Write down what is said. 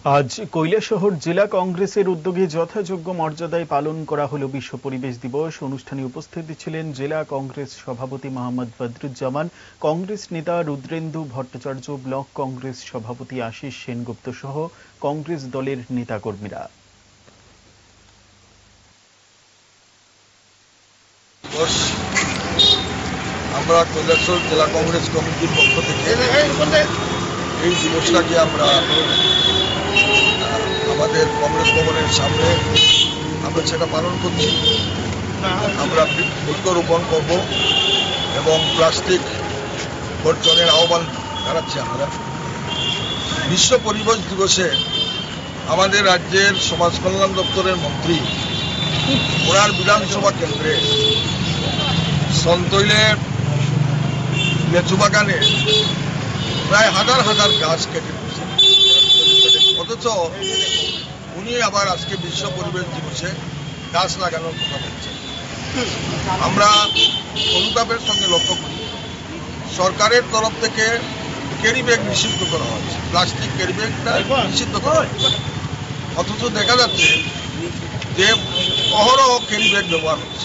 আজ কৈলাসহর জেলা কংগ্রেসের উদ্যোগে যথাযোগ্য মর্যাদায় পালন করা হলো বিশ্ব পরিবেশ দিবস। অনুষ্ঠানে উপস্থিত ছিলেন জেলা কংগ্রেস সভাপতি মোহাম্মদ বদরুজ্জামান, কংগ্রেস নেতা রুদ্রেন্দু ভট্টাচার্য, ব্লক কংগ্রেস সভাপতি আশিস সেনগুপ্ত সহ কংগ্রেস দলের নেতাকর্মীরা। আমরা কৈলাসহর জেলা কংগ্রেস কমিটির পক্ষ থেকে এই দিবসটাকে আমরা আমাদের কংগ্রেস ভবনের সামনে আমরা সেটা পালন করছি। আমরা বৃক্ষরোপণ করব এবং প্লাস্টিক বর্জনের আহ্বান জানাচ্ছি। আমরা বিশ্ব পরিবেশ দিবসে আমাদের রাজ্যের সমাজ কল্যাণ দপ্তরের মন্ত্রী ওনার বিধানসভা কেন্দ্রে সন্তৈলের লেচু বাগানে প্রায় হাজার হাজার গাছ কেটে দিচ্ছেন, অথচ উনি আবার আজকে বিশ্ব পরিবেশ দিবসে গাছ লাগানোর কথা বলছেন। আমরা অনুতাপের সঙ্গে লক্ষ্য করি সরকারের তরফ থেকে ক্যারি ব্যাগ নিষিদ্ধ করা হয়েছে, প্লাস্টিক ক্যারি ব্যাগটা নিষিদ্ধ করা হয়েছে, অথচ দেখা যাচ্ছে যে অহরহ ক্যারি ব্যাগ ব্যবহার হচ্ছে।